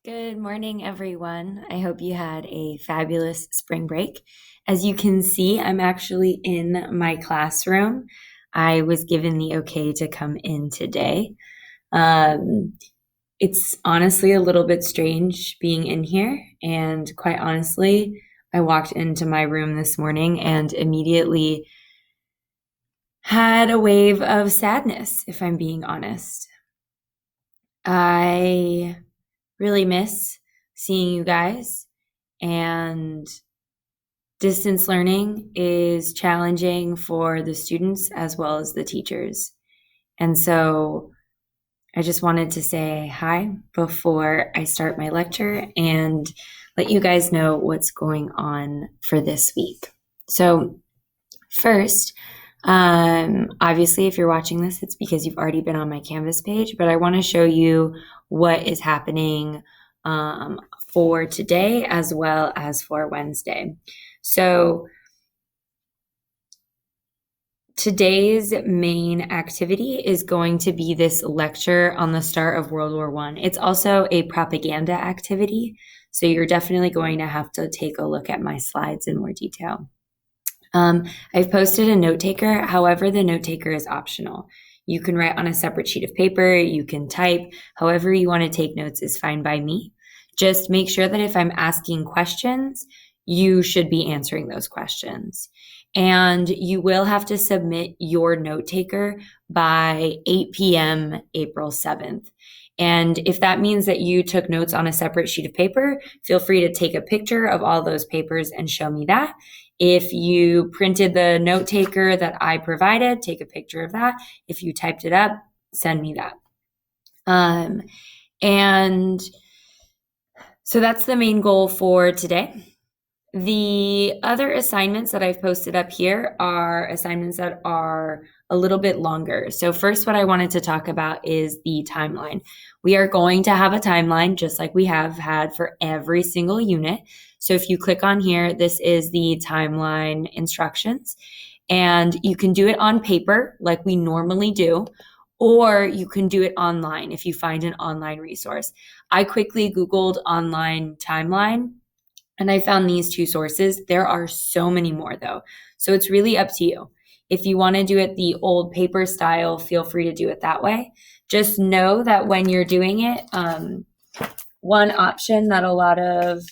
Good morning, everyone. I hope you had a fabulous spring break. As you can see, I'm actually in my classroom. I was given the okay to come in today. Um, it's honestly a little bit strange being in here, and quite honestly, I walked into my room this morning and immediately had a wave of sadness, if I'm being honest. I really miss seeing you guys. And distance learning is challenging for the students as well as the teachers. And so I just wanted to say hi before I start my lecture and let you guys know what's going on for this week. So, first, obviously, if you're watching this, it's because you've already been on my Canvas page, but I want to show you what is happening for today as well as for Wednesday. So today's main activity is going to be this lecture on the start of World War I. It's also a propaganda activity, so you're definitely going to have to take a look at my slides in more detail. I've posted a note taker. However, the note taker is optional. You can write on a separate sheet of paper. You can type. However you want to take notes is fine by me. Just make sure that if I'm asking questions, you should be answering those questions. And you will have to submit your note taker by 8 p.m. April 7th. And if that means that you took notes on a separate sheet of paper, feel free to take a picture of all those papers and show me that. If you printed the note taker that I provided, take a picture of that. If you typed it up, send me that. And so that's the main goal for today. The other assignments that I've posted up here are assignments that are a little bit longer. So first, what I wanted to talk about is the timeline. We are going to have a timeline just like we have had for every single unit. So if you click on here, this is the timeline instructions, and you can do it on paper like we normally do, or you can do it online if you find an online resource. I quickly Googled online timeline and I found these two sources. There are so many more though. So it's really up to you. If you want to do it the old paper style, feel free to do it that way. Just know that when you're doing it, one option that a lot of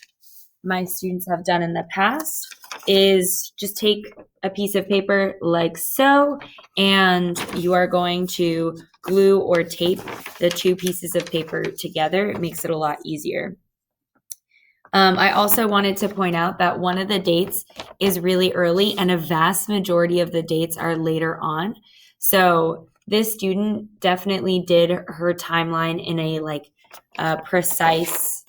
my students have done in the past is just take a piece of paper like so, and you are going to glue or tape the two pieces of paper together. It makes it a lot easier. I also wanted to point out that one of the dates is really early and a vast majority of the dates are later on. So this student definitely did her timeline in a precise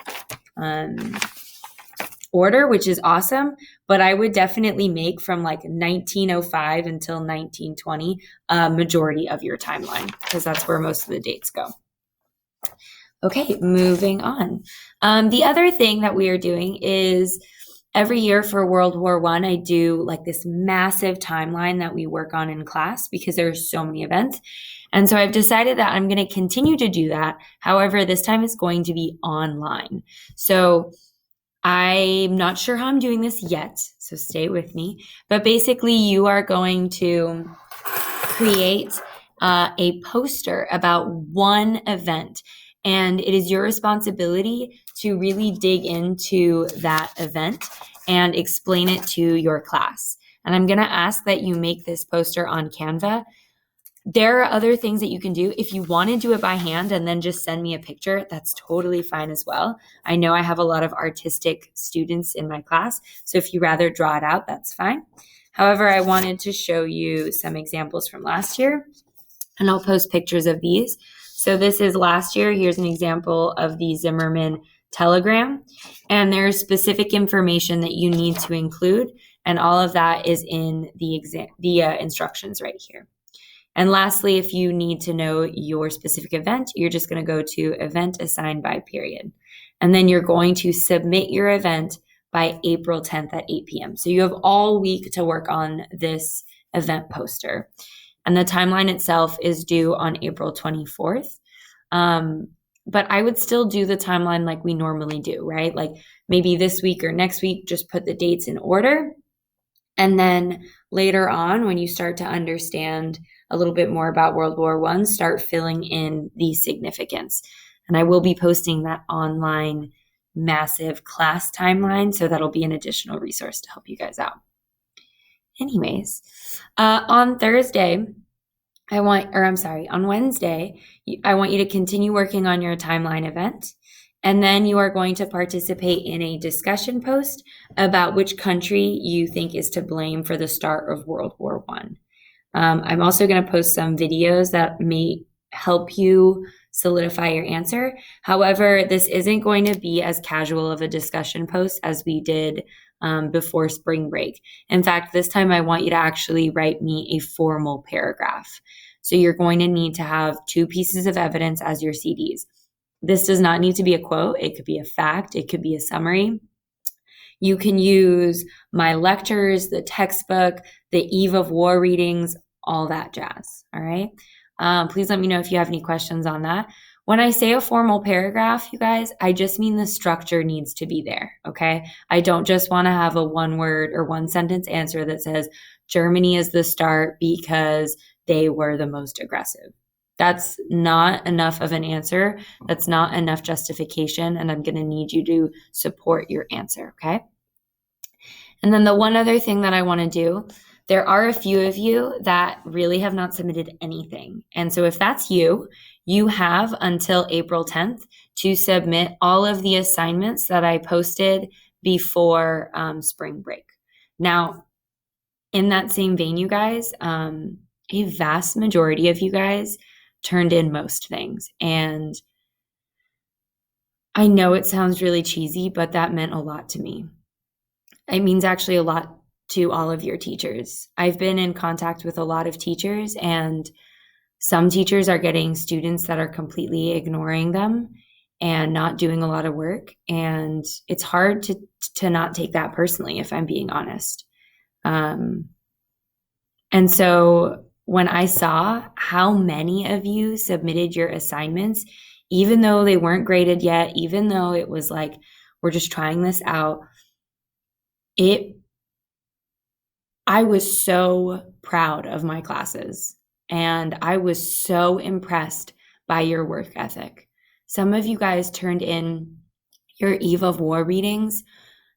order, which is awesome. But I would definitely make from like 1905 until 1920 a majority of your timeline, because that's where most of the dates go. Okay, moving on. The other thing that we are doing is every year for World War I do like this massive timeline that we work on in class because there are so many events. And so I've decided that I'm going to continue to do that. However, this time it's going to be online. So I'm not sure how I'm doing this yet, so stay with me. But basically, you are going to create a poster about one event. And it is your responsibility to really dig into that event and explain it to your class. And I'm going to ask that you make this poster on Canva. There are other things that you can do. If you want to do it by hand and then just send me a picture, that's totally fine as well. I know I have a lot of artistic students in my class, so if you rather draw it out, that's fine. However, I wanted to show you some examples from last year, and I'll post pictures of these. So this is last year. Here's an example of the Zimmerman telegram, and there's specific information that you need to include, and all of that is in the instructions right here. And lastly, if you need to know your specific event, you're just going to go to event assigned by period. And then you're going to submit your event by April 10th at 8 p.m. So you have all week to work on this event poster. And the timeline itself is due on April 24th. but I would still do the timeline like we normally do, right? Like maybe this week or next week, just put the dates in order. And then later on, when you start to understand a little bit more about World War I, start filling in the significance. And I will be posting that online massive class timeline. So that'll be an additional resource to help you guys out. Anyways, on Thursday, on Wednesday, I want you to continue working on your timeline event. And then you are going to participate in a discussion post about which country you think is to blame for the start of World War I. I'm also going to post some videos that may help you solidify your answer. However, this isn't going to be as casual of a discussion post as we did before spring break. In fact, this time I want you to actually write me a formal paragraph. So you're going to need to have 2 pieces of evidence as your CDs. This does not need to be a quote. It could be a fact. It could be a summary. You can use my lectures, the textbook, the eve of war readings, all that jazz. All right. Please let me know if you have any questions on that. When I say a formal paragraph, you guys, I just mean the structure needs to be there. Okay. I don't just want to have a 1-word or 1-sentence answer that says Germany is the start because they were the most aggressive. That's not enough of an answer. That's not enough justification. And I'm going to need you to support your answer. Okay. And then the one other thing that I want to do, there are a few of you that really have not submitted anything. And so if that's you, you have until April 10th to submit all of the assignments that I posted before spring break. Now, in that same vein, you guys, a vast majority of you guys turned in most things. And I know it sounds really cheesy, but that meant a lot to me. It means actually a lot to all of your teachers. I've been in contact with a lot of teachers, and some teachers are getting students that are completely ignoring them and not doing a lot of work. And it's hard to not take that personally, if I'm being honest. And so when I saw how many of you submitted your assignments, even though they weren't graded yet, even though it was like, we're just trying this out, I was so proud of my classes, and I was so impressed by your work ethic. Some of you guys turned in your Eve of War readings,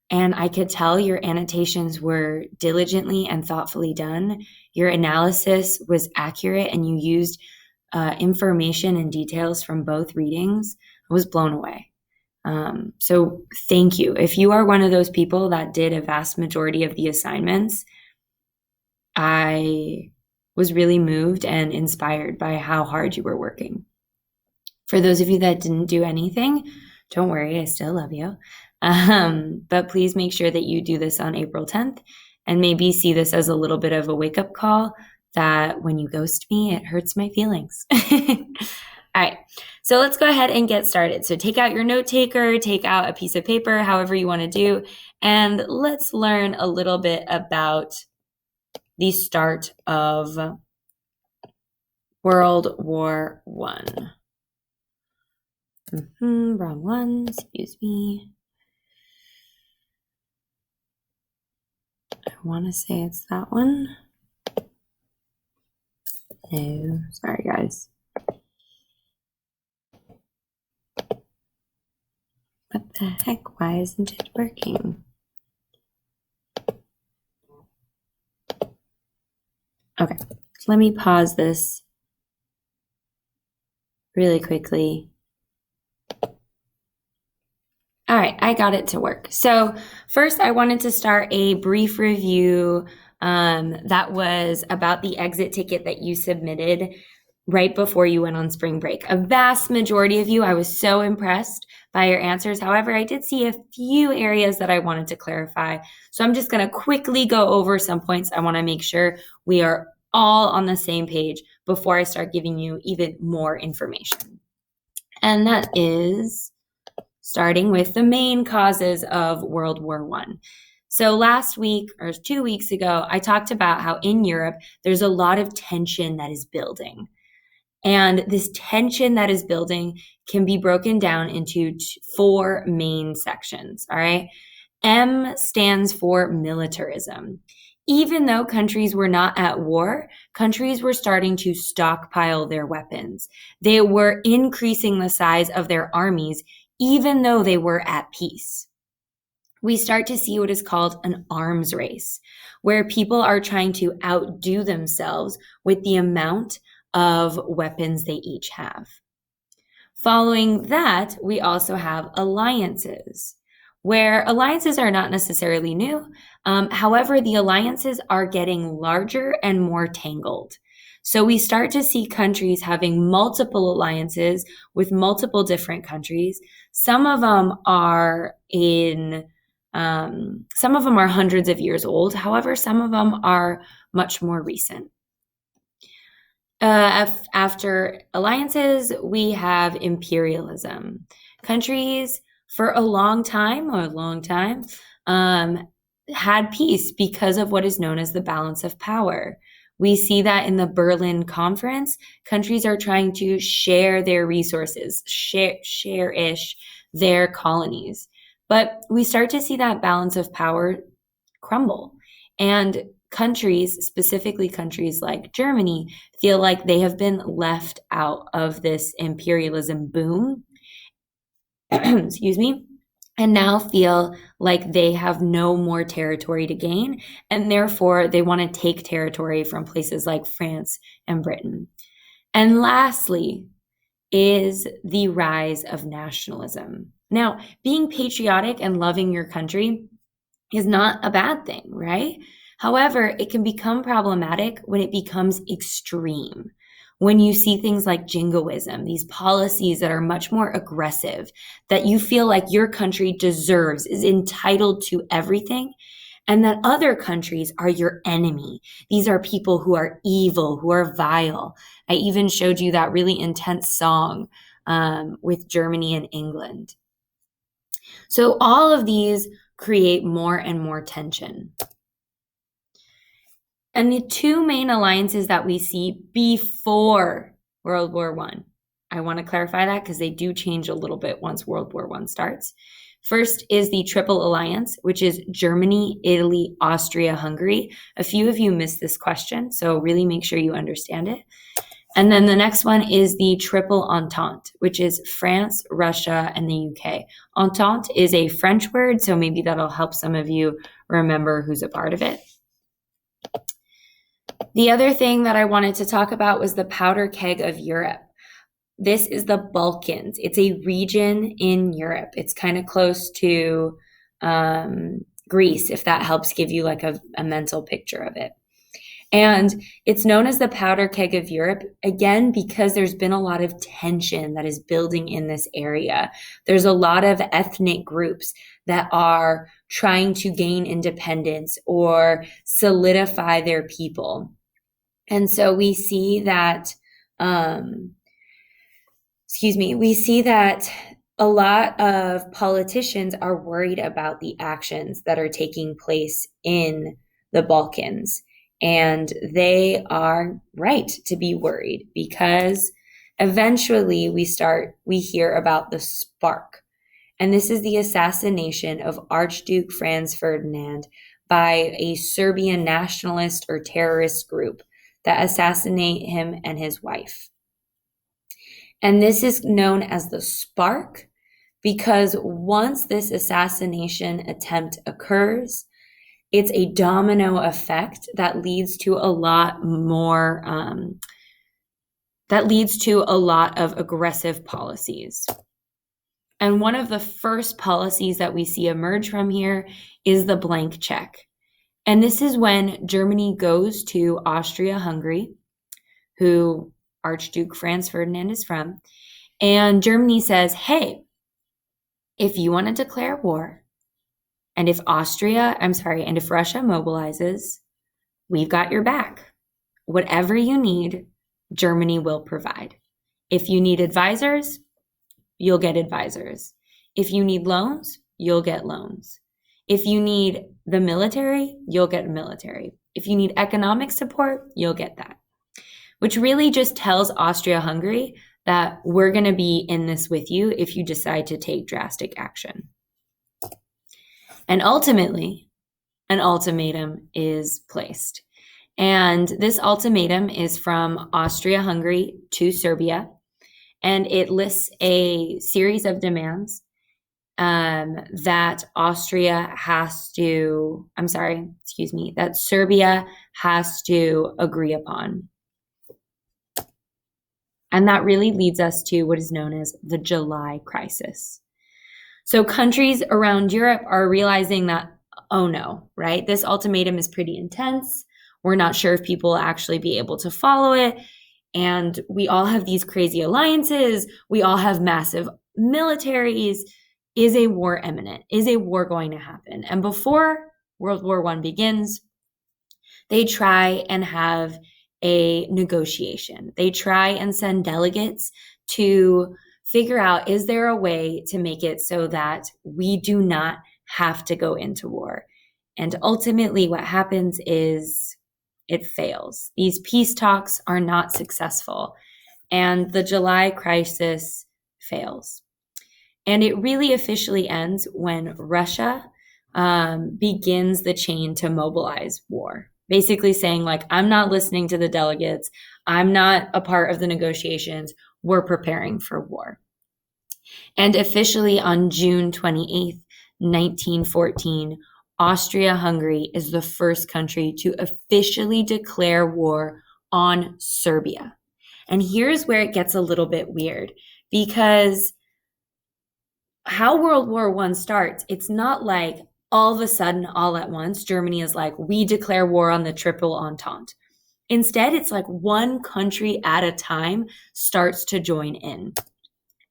and I could tell your annotations were diligently and thoughtfully done. Your analysis was accurate, and you used information and details from both readings. I was blown away. So thank you. If you are one of those people that did a vast majority of the assignments, I was really moved and inspired by how hard you were working. For those of you that didn't do anything, don't worry, I still love you. But please make sure that you do this on April 10th, and maybe see this as a little bit of a wake-up call that when you ghost me, it hurts my feelings. All right, so let's go ahead and get started. So take out your note taker, take out a piece of paper, however you want to do, and let's learn a little bit about the start of World War I. Wrong one, excuse me. I want to say it's that one. No, sorry guys. What the heck? Why isn't it working? Okay, let me pause this really quickly. All right, I got it to work. So first, I wanted to start a brief review that was about the exit ticket that you submitted right before you went on spring break. A vast majority of you, I was so impressed by your answers. However, I did see a few areas that I wanted to clarify. So I'm just going to quickly go over some points. I want to make sure we are all on the same page before I start giving you even more information. And that is starting with the main causes of World War I. So last week or 2 weeks ago, I talked about how in Europe, there's a lot of tension that is building. And this tension that is building can be broken down into 4 main sections, all right? M stands for militarism. Even though countries were not at war, countries were starting to stockpile their weapons. They were increasing the size of their armies, even though they were at peace. We start to see what is called an arms race, where people are trying to outdo themselves with the amount of weapons they each have. Following that, we also have alliances, where alliances are not necessarily new. However, the alliances are getting larger and more tangled. So we start to see countries having multiple alliances with multiple different countries. Some of them are hundreds of years old. However, some of them are much more recent. After alliances, we have imperialism. Countries for a long time, had peace because of what is known as the balance of power. We see that in the Berlin Conference, countries are trying to share their resources, share-ish their colonies. But we start to see that balance of power crumble. And countries, specifically countries like Germany, feel like they have been left out of this imperialism boom, excuse me, and now feel like they have no more territory to gain, and therefore they want to take territory from places like France and Britain. And lastly is the rise of nationalism. Now, being patriotic and loving your country is not a bad thing, right? However, it can become problematic when it becomes extreme. When you see things like jingoism, these policies that are much more aggressive, that you feel like your country deserves, is entitled to everything, and that other countries are your enemy. These are people who are evil, who are vile. I even showed you that really intense song with Germany and England. So all of these create more and more tension. And the 2 main alliances that we see before World War I want to clarify that because they do change a little bit once World War I starts. First is the Triple Alliance, which is Germany, Italy, Austria, Hungary. A few of you missed this question, so really make sure you understand it. And then the next one is the Triple Entente, which is France, Russia, and the UK. Entente is a French word, so maybe that'll help some of you remember who's a part of it. The other thing that I wanted to talk about was the powder keg of Europe. This is the Balkans. It's a region in Europe. It's kind of close to Greece, if that helps give you like a mental picture of it. And it's known as the powder keg of Europe, again, because there's been a lot of tension that is building in this area. There's a lot of ethnic groups that are trying to gain independence or solidify their people. And so we see that, we see that a lot of politicians are worried about the actions that are taking place in the Balkans. And they are right to be worried because eventually we hear about the spark. And this is the assassination of Archduke Franz Ferdinand by a Serbian nationalist or terrorist group that assassinate him and his wife. And this is known as the spark because once this assassination attempt occurs, it's a domino effect that leads to a lot of aggressive policies. And one of the first policies that we see emerge from here is the blank check. And this is when Germany goes to Austria-Hungary, who Archduke Franz Ferdinand is from, and Germany says, hey, if you want to declare war, and if Russia mobilizes, we've got your back. Whatever you need, Germany will provide. If you need advisors, you'll get advisors. If you need loans, you'll get loans. If you need the military, you'll get military. If you need economic support, you'll get that. which really just tells Austria-Hungary that we're going to be in this with you if you decide to take drastic action. And ultimately, an ultimatum is placed. And this ultimatum is from Austria-Hungary to Serbia, and it lists a series of demands that that Serbia has to agree upon. And that really leads us to what is known as the July crisis. So countries around Europe are realizing that, oh no, right? This ultimatum is pretty intense. We're not sure if people will actually be able to follow it. And we all have these crazy alliances. We all have massive militaries. Is a war imminent? Is a war going to happen? And before World War I begins, they try and have a negotiation. They try and send delegates to figure out, is there a way to make it so that we do not have to go into war? And ultimately what happens is it fails. These peace talks are not successful, and the July crisis fails. And it really officially ends when Russia begins the chain to mobilize war, basically saying, like, I'm not listening to the delegates. I'm not a part of the negotiations. We're preparing for war. And officially on June 28th, 1914, Austria-Hungary is the first country to officially declare war on Serbia. And here's where it gets a little bit weird, because how World War I starts, it's not like all of a sudden, all at once, Germany is like, we declare war on the Triple Entente. Instead, it's like one country at a time starts to join in.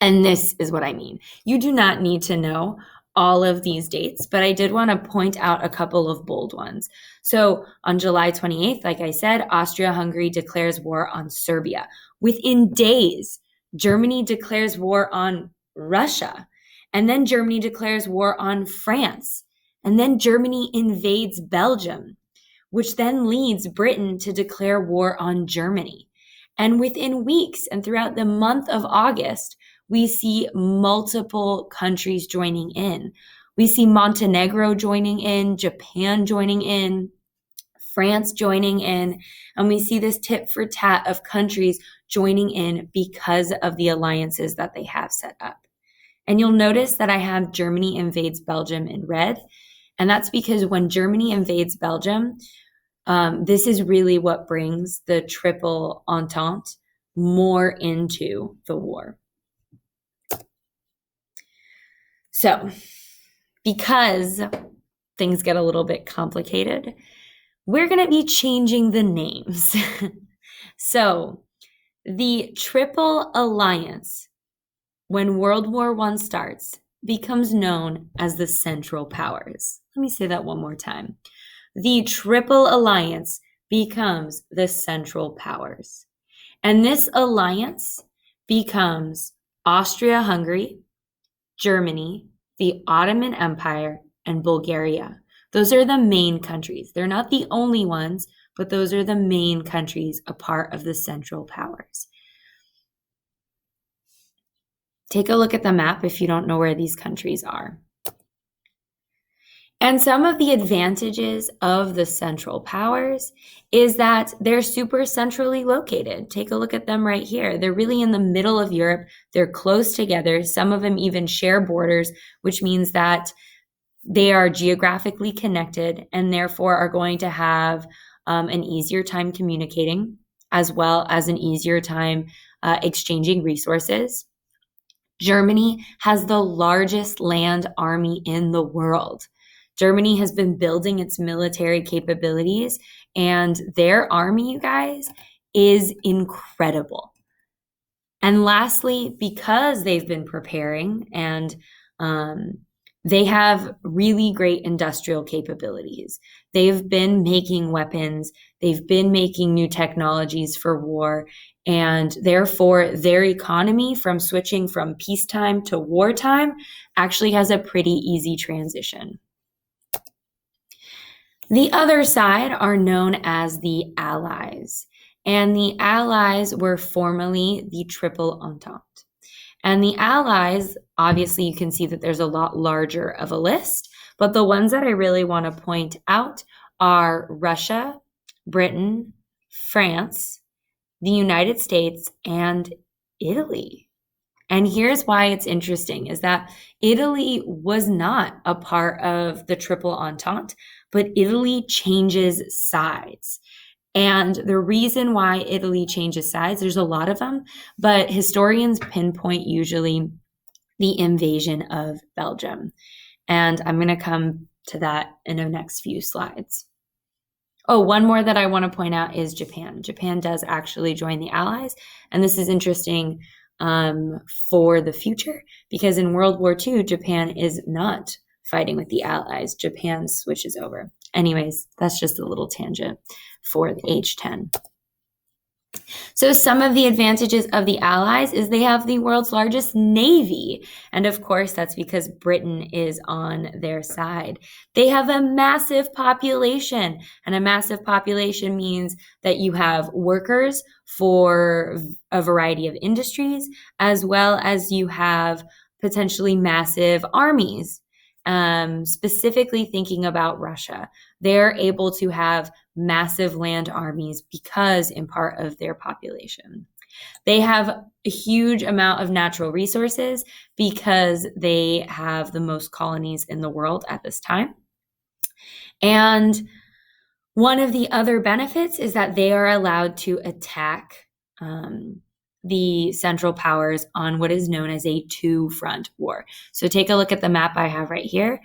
And this is what I mean. You do not need to know all of these dates, but I did want to point out a couple of bold ones. So on July 28th, like I said, Austria-Hungary declares war on Serbia. Within days, Germany declares war on Russia. And then Germany declares war on France. And then Germany invades Belgium, which then leads Britain to declare war on Germany. And within weeks and throughout the month of August, we see multiple countries joining in. We see Montenegro joining in, Japan joining in, France joining in, and we see this tit for tat of countries joining in because of the alliances that they have set up. And you'll notice that I have Germany invades Belgium in red, and that's because when Germany invades Belgium, this is really what brings the Triple Entente more into the war. So, because things get a little bit complicated, we're going to be changing the names. So, the Triple Alliance, when World War I starts, becomes known as the Central Powers. Let me say that one more time. The Triple Alliance becomes the Central Powers. And this alliance becomes Austria-Hungary, Germany, the Ottoman Empire, and Bulgaria. Those are the main countries. They're not the only ones, but those are the main countries a part of the Central Powers. Take a look at the map if you don't know where these countries are. And some of the advantages of the Central Powers is that they're super centrally located. Take a look at them right here. They're really in the middle of Europe. They're close together. Some of them even share borders, which means that they are geographically connected and therefore are going to have an easier time communicating, as well as an easier time exchanging resources. Germany has the largest land army in the world. Germany has been building its military capabilities, and their army, you guys, is incredible. And lastly, because they've been preparing and they have really great industrial capabilities. They've been making weapons. They've been making new technologies for war. And therefore, their economy from switching from peacetime to wartime actually has a pretty easy transition. The other side are known as the Allies. And the Allies were formerly the Triple Entente. And the Allies, obviously, you can see that there's a lot larger of a list, but the ones that I really want to point out are Russia, Britain, France, the United States, and Italy. And here's why it's interesting is that Italy was not a part of the Triple Entente, but Italy changes sides. And the reason why Italy changes sides, there's a lot of them, but historians pinpoint usually the invasion of Belgium. And I'm going to come to that in the next few slides. Oh, one more that I want to point out is Japan. Japan does actually join the Allies. And this is interesting for the future because in World War II, Japan is not fighting with the Allies. Japan switches over. Anyways, that's just a little tangent for the H10. So some of the advantages of the Allies is they have the world's largest navy. And of course, that's because Britain is on their side. They have a massive population, and a massive population means that you have workers for a variety of industries, as well as you have potentially massive armies. Specifically thinking about Russia, they're able to have massive land armies because in part of their population. They have a huge amount of natural resources because they have the most colonies in the world at this time. And one of the other benefits is that they are allowed to attack the Central Powers on what is known as a two-front war. So take a look at the map I have right here.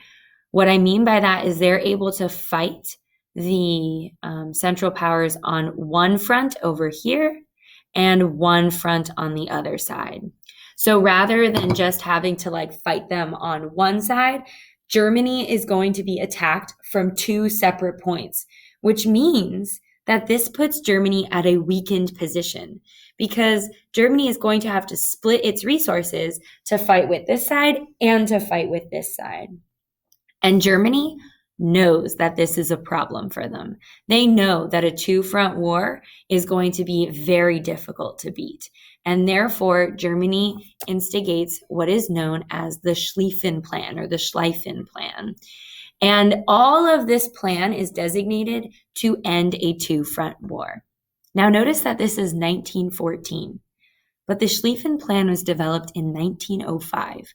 What I mean by that is they're able to fight the Central Powers on one front over here and one front on the other side. So rather than just having to fight them on one side, Germany is going to be attacked from two separate points, which means that this puts Germany at a weakened position because Germany is going to have to split its resources to fight with this side and to fight with this side. And Germany knows that this is a problem for them. They know that a two-front war is going to be very difficult to beat. And therefore, Germany instigates what is known as the Schlieffen Plan or the Schleifen Plan. And all of this plan is designated to end a two-front war. Now notice that this is 1914, but the Schlieffen Plan was developed in 1905,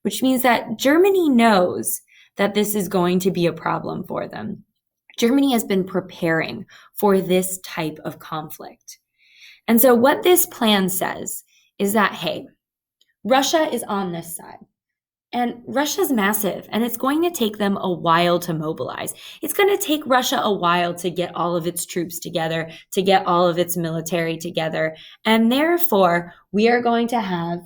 which means that Germany knows that this is going to be a problem for them. Germany has been preparing for this type of conflict. And so what this plan says is that, hey, Russia is on this side. And Russia's massive, and it's going to take them a while to mobilize. It's going to take Russia a while to get all of its troops together, to get all of its military together. And therefore, we are going to have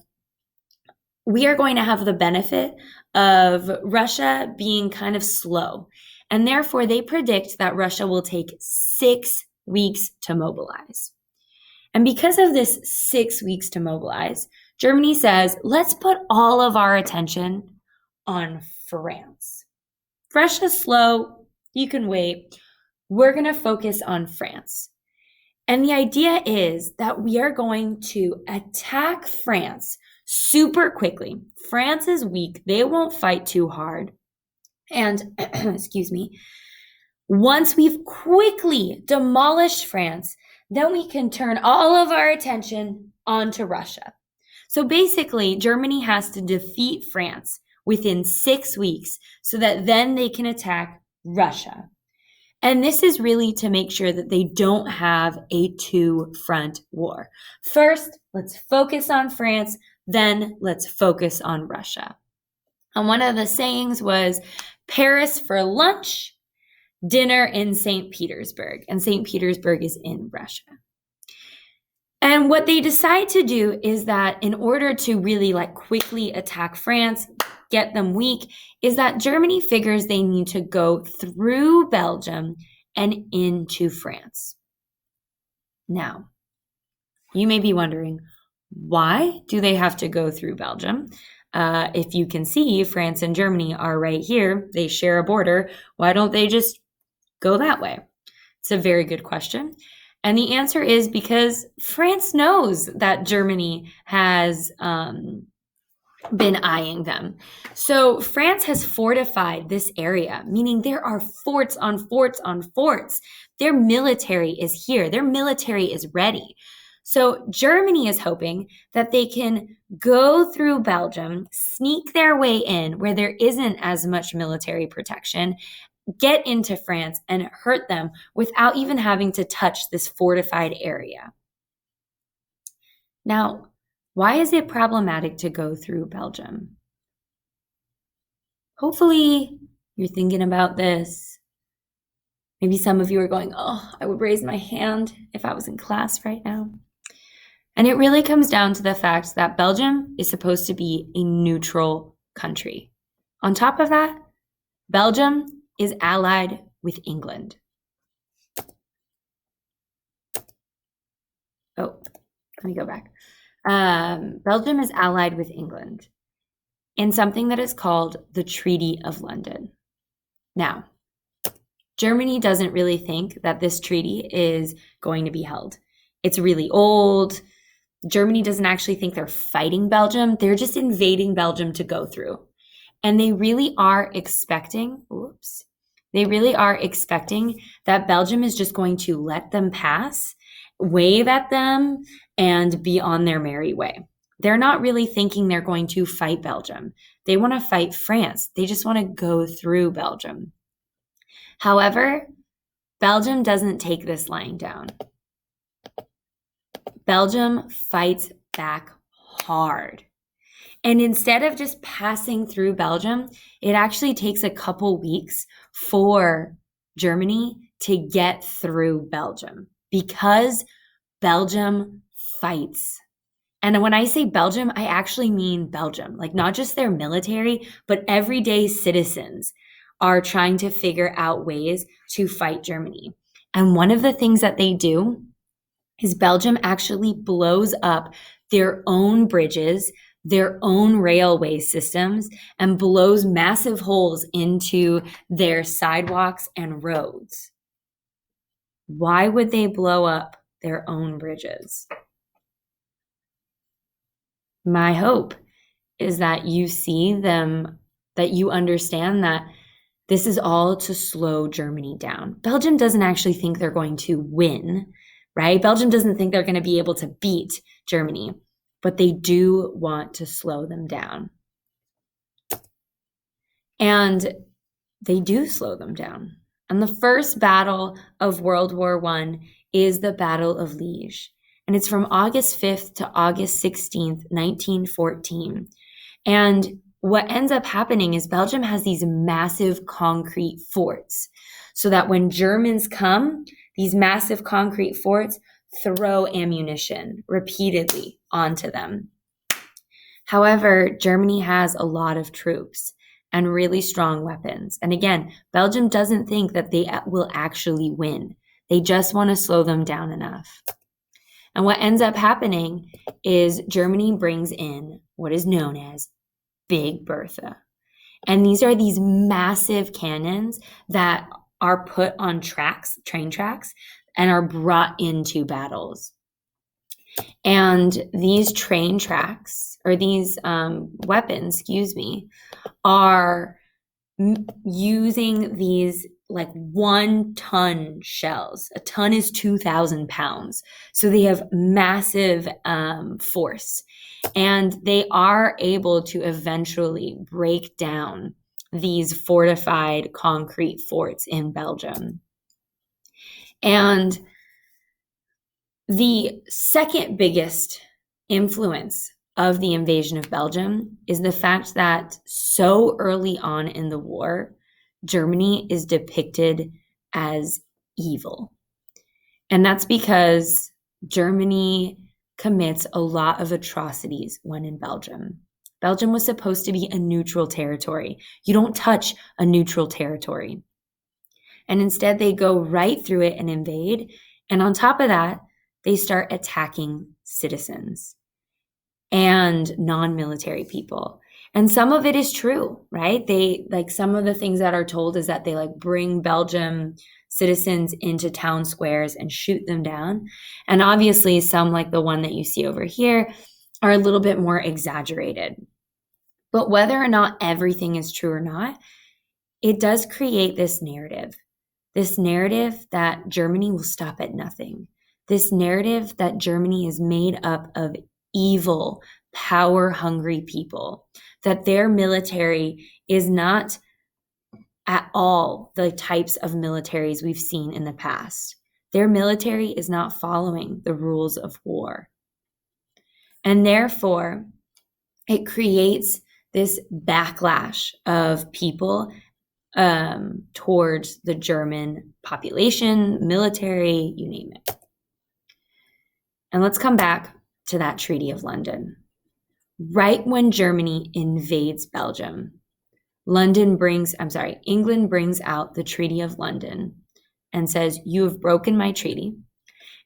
the benefit of Russia being kind of slow. And therefore, they predict that Russia will take 6 weeks to mobilize. And because of this 6 weeks to mobilize, Germany says, let's put all of our attention on France. Russia's slow. You can wait. We're going to focus on France. And the idea is that we are going to attack France super quickly. France is weak. They won't fight too hard. And, excuse me, once we've quickly demolished France, then we can turn all of our attention onto Russia. So basically, Germany has to defeat France within 6 weeks so that then they can attack Russia. And this is really to make sure that they don't have a two-front war. First, let's focus on France, then let's focus on Russia. And one of the sayings was Paris for lunch, dinner in St. Petersburg. And St. Petersburg is in Russia. And what they decide to do is that in order to really quickly attack France, get them weak, is that Germany figures they need to go through Belgium and into France. Now, you may be wondering, why do they have to go through Belgium? If you can see, France and Germany are right here. They share a border. Why don't they just go that way? It's a very good question. And the answer is because France knows that Germany has been eyeing them. So France has fortified this area, meaning there are forts on forts on forts. Their military is here. Their military is ready. So Germany is hoping that they can go through Belgium, sneak their way in where there isn't as much military protection, get into France and hurt them without even having to touch this fortified area. Now, why is it problematic to go through Belgium? Hopefully, you're thinking about this. Maybe some of you are going, oh, I would raise my hand if I was in class right now. And it really comes down to the fact that Belgium is supposed to be a neutral country. On top of that, Belgium is allied with England. Oh, let me go back. Belgium is allied with England in something that is called the Treaty of London. Now, Germany doesn't really think that this treaty is going to be held. It's really old. Germany doesn't actually think they're fighting Belgium. They're just invading Belgium to go through. And they really are expecting that Belgium is just going to let them pass, wave at them, and be on their merry way. They're not really thinking they're going to fight Belgium. They want to fight France. They just want to go through Belgium. However, Belgium doesn't take this lying down. Belgium fights back hard. And instead of just passing through Belgium, it actually takes a couple weeks for Germany to get through Belgium because Belgium fights. And when I say Belgium, I actually mean Belgium, like not just their military, but everyday citizens are trying to figure out ways to fight Germany. And one of the things that they do is Belgium actually blows up their own bridges, their own railway systems, and blows massive holes into their sidewalks and roads. Why would they blow up their own bridges? My hope is that you see them, that you understand that this is all to slow Germany down. Belgium doesn't actually think they're going to win, right? Belgium doesn't think they're going to be able to beat Germany, but they do want to slow them down. And they do slow them down. And the first battle of World War I is the Battle of Liège. And it's from August 5th to August 16th, 1914. And what ends up happening is Belgium has these massive concrete forts so that when Germans come, these massive concrete forts throw ammunition repeatedly onto them. However, Germany has a lot of troops and really strong weapons. And again, Belgium doesn't think that they will actually win. They just want to slow them down enough. And what ends up happening is Germany brings in what is known as Big Bertha. And these are these massive cannons that are put on tracks, train tracks, and are brought into battles. And these train tracks, or these weapons, are using these like 1-ton shells. A ton is 2,000 pounds. So they have massive force. And they are able to eventually break down these fortified concrete forts in Belgium. And the second biggest influence of the invasion of Belgium is the fact that so early on in the war, Germany is depicted as evil. And that's because Germany commits a lot of atrocities when in Belgium. Belgium was supposed to be a neutral territory. You don't touch a neutral territory. And instead, they go right through it and invade. And on top of that, they start attacking citizens and non-military people. And some of it is true, right? Some of the things that are told is that they bring Belgium citizens into town squares and shoot them down. And obviously, some like the one that you see over here are a little bit more exaggerated. But whether or not everything is true or not, it does create this narrative that Germany will stop at nothing, this narrative that Germany is made up of evil, power-hungry people, that their military is not at all the types of militaries we've seen in the past. Their military is not following the rules of war. And therefore, it creates this backlash of people towards the German population, military, you name it. And let's come back to that Treaty of London. Right when Germany invades Belgium, England brings out the Treaty of London and says, you have broken my treaty.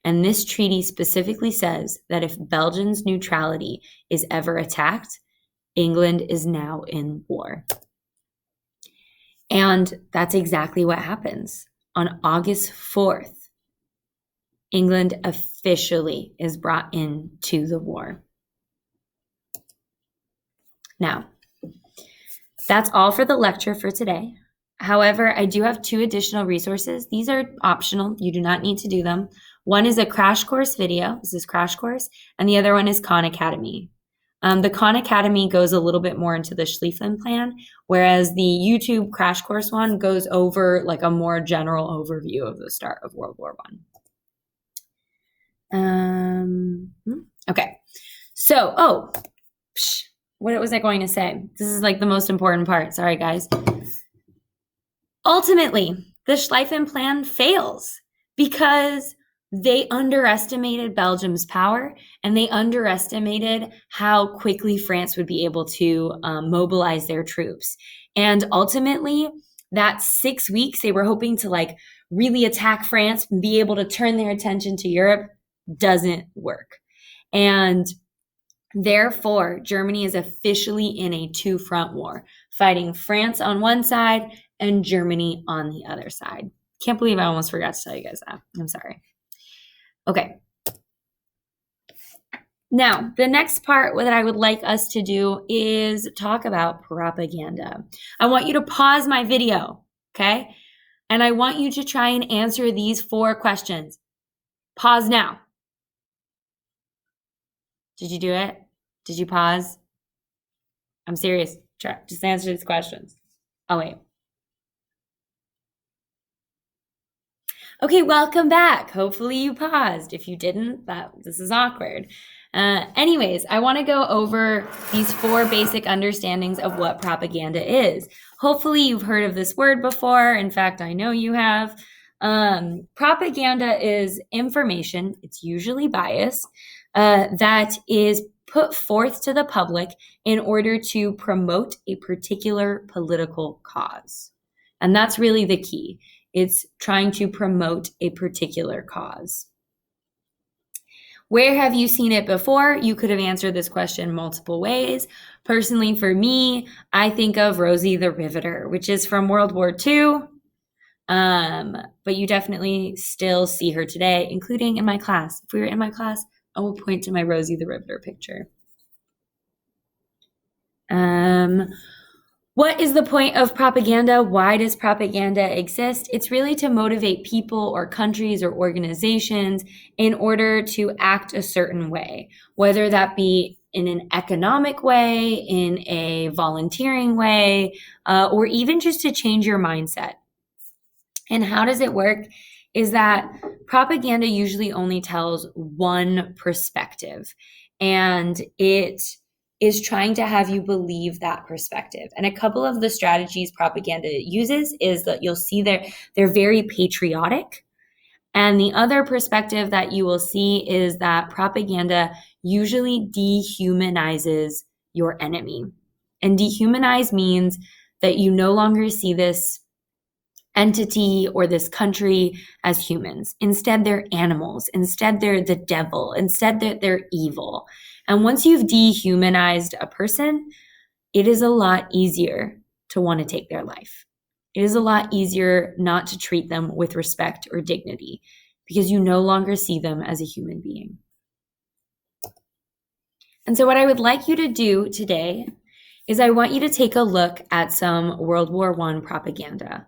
And this treaty specifically says that if Belgium's neutrality is ever attacked, England is now in war. And that's exactly what happens. On August 4th, England officially is brought into the war. Now, that's all for the lecture for today. However, I do have 2 additional resources. These are optional. You do not need to do them. One is a crash course video. This is Crash Course. And the other one is Khan Academy. The Khan Academy goes a little bit more into the Schlieffen Plan, whereas the YouTube Crash Course one goes over like a more general overview of the start of World War I. Okay. So, what was I going to say? This is like the most important part. Sorry, guys. Ultimately, the Schlieffen Plan fails because they underestimated Belgium's power and they underestimated how quickly France would be able to mobilize their troops. And ultimately, that 6 weeks they were hoping to like really attack France and be able to turn their attention to Europe doesn't work. And therefore, Germany is officially in a 2-front war, fighting France on one side and Germany on the other side. Can't believe I almost forgot to tell you guys that. I'm sorry. Okay. Now, the next part that I would like us to do is talk about propaganda. I want you to pause my video, okay? And I want you to try and answer these 4 questions. Pause now. Did you do it? Did you pause? I'm serious. Try, just answer these questions. Oh, wait. Okay, welcome back. Hopefully you paused. If you didn't, this is awkward. Anyways, I want to go over these 4 basic understandings of what propaganda is. Hopefully you've heard of this word before. In fact, I know you have. Propaganda is information, it's usually biased, that is put forth to the public in order to promote a particular political cause. And that's really the key. It's trying to promote a particular cause. Where have you seen it before? You could have answered this question multiple ways. Personally, for me, I think of Rosie the Riveter, which is from World War II. But you definitely still see her today, including in my class. If we were in my class, I will point to my Rosie the Riveter picture. What is the point of propaganda? Why does propaganda exist? It's really to motivate people or countries or organizations in order to act a certain way, whether that be in an economic way, in a volunteering way, or even just to change your mindset. And how does it work? Is that propaganda usually only tells one perspective, and it is trying to have you believe that perspective. And a couple of the strategies propaganda uses is that you'll see they're very patriotic. And the other perspective that you will see is that propaganda usually dehumanizes your enemy. And dehumanize means that you no longer see this entity or this country as humans. Instead, they're animals. Instead, they're the devil. Instead, they're evil. And once you've dehumanized a person, it is a lot easier to want to take their life. It is a lot easier not to treat them with respect or dignity because you no longer see them as a human being. And so what I would like you to do today is I want you to take a look at some World War I propaganda.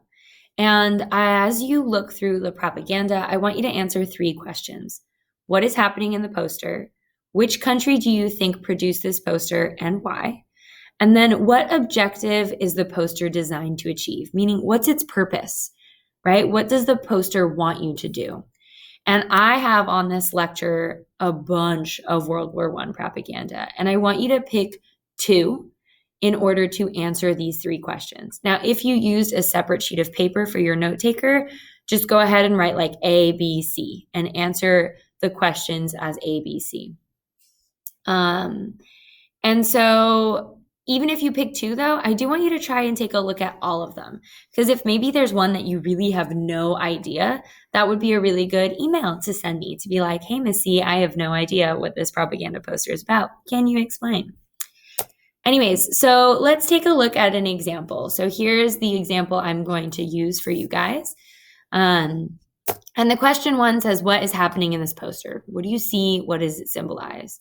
And as you look through the propaganda, I want you to answer 3 questions. What is happening in the poster? Which country do you think produced this poster and why? And then what objective is the poster designed to achieve? Meaning, what's its purpose, right? What does the poster want you to do? And I have on this lecture a bunch of World War I propaganda, and I want you to pick 2 in order to answer these 3 questions. Now, if you used a separate sheet of paper for your note taker, just go ahead and write like A, B, C and answer the questions as A, B, C. And so even if you pick 2 though, I do want you to try and take a look at all of them. Because if maybe there's one that you really have no idea, that would be a really good email to send me to be like, hey, Missy, I have no idea what this propaganda poster is about. Can you explain? Anyways, so let's take a look at an example. So here's the example I'm going to use for you guys. And the question 1 says, what is happening in this poster? What do you see? What does it symbolize?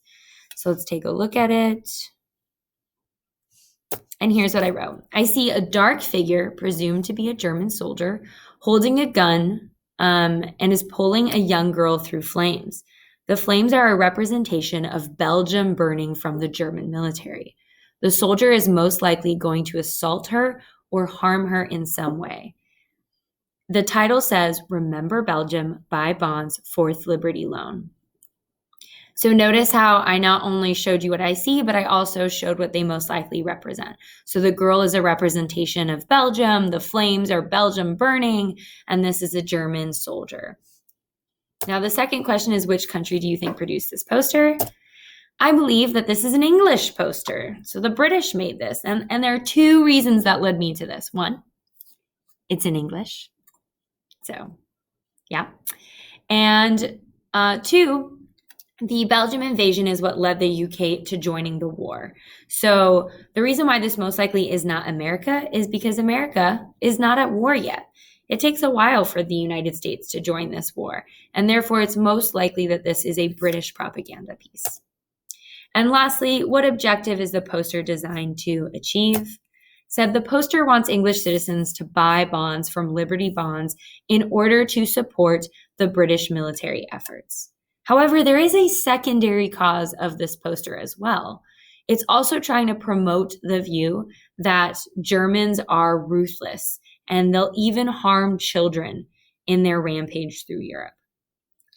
So let's take a look at it. And here's what I wrote. I see a dark figure, presumed to be a German soldier, holding a gun and is pulling a young girl through flames. The flames are a representation of Belgium burning from the German military. The soldier is most likely going to assault her or harm her in some way. The title says, Remember Belgium, Buy Bonds, 4th Liberty Loan. So notice how I not only showed you what I see, but I also showed what they most likely represent. So the girl is a representation of Belgium, the flames are Belgium burning, and this is a German soldier. Now the second question is, which country do you think produced this poster? I believe that this is an English poster. So the British made this, and there are 2 reasons that led me to this. 1, it's in English. So, yeah. And 2, the Belgium invasion is what led the UK to joining the war. So the reason why this most likely is not America is because America is not at war yet. It takes a while for the United States to join this war, and therefore it's most likely that this is a British propaganda piece. And lastly, what objective is the poster designed to achieve? Said the poster wants English citizens to buy bonds from Liberty Bonds in order to support the British military efforts. However, there is a secondary cause of this poster as well. It's also trying to promote the view that Germans are ruthless and they'll even harm children in their rampage through Europe.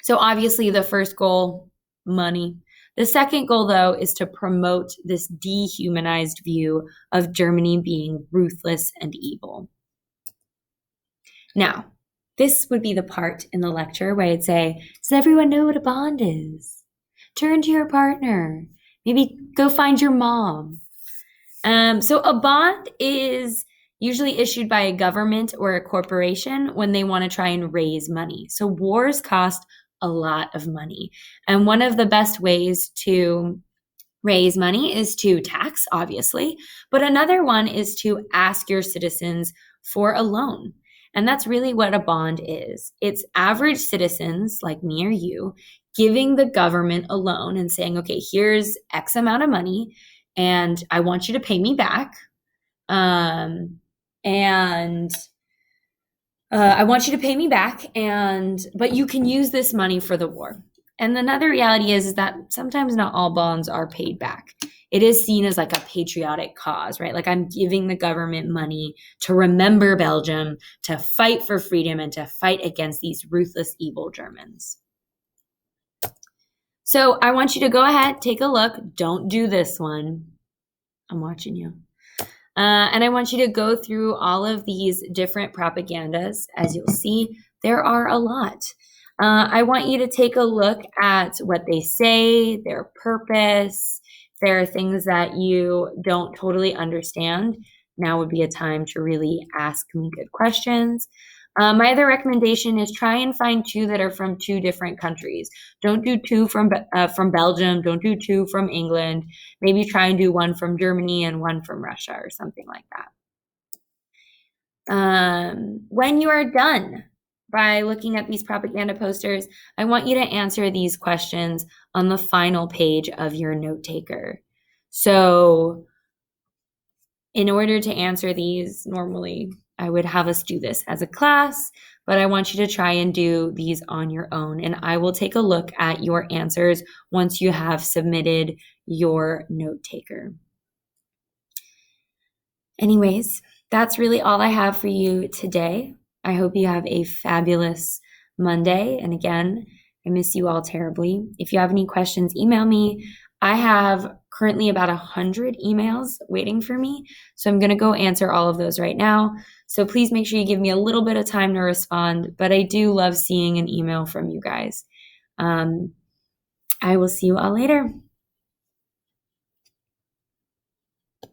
So obviously the first goal, money. The second goal, though, is to promote this dehumanized view of Germany being ruthless and evil. Now, this would be the part in the lecture where I'd say, does everyone know what a bond is? Turn to your partner. Maybe go find your mom. So a bond is usually issued by a government or a corporation when they want to try and raise money. So wars cost a lot of money. And one of the best ways to raise money is to tax, obviously. But another one is to ask your citizens for a loan. And that's really what a bond is. It's average citizens like me or you giving the government a loan and saying, okay, here's X amount of money and I want you to pay me back. I want you to pay me back, but you can use this money for the war. And another reality is that sometimes not all bonds are paid back. It is seen as like a patriotic cause, right? Like I'm giving the government money to remember Belgium, to fight for freedom, and to fight against these ruthless, evil Germans. So I want you to go ahead, take a look. Don't do this one. I'm watching you. And I want you to go through all of these different propagandas. As you'll see, there are a lot. I want you to take a look at what they say, their purpose. If there are things that you don't totally understand, now would be a time to really ask me good questions. My other recommendation is try and find 2 that are from 2 different countries. Don't do 2 from Belgium. Don't do 2 from England. Maybe try and do 1 from Germany and 1 from Russia or something like that. When you are done by looking at these propaganda posters, I want you to answer these questions on the final page of your note taker. So in order to answer these, normally I would have us do this as a class, but I want you to try and do these on your own. And I will take a look at your answers once you have submitted your note taker. Anyways, that's really all I have for you today. I hope you have a fabulous Monday. And again, I miss you all terribly. If you have any questions, email me. I have currently about 100 emails waiting for me. So I'm going to go answer all of those right now. So please make sure you give me a little bit of time to respond. But I do love seeing an email from you guys. I will see you all later.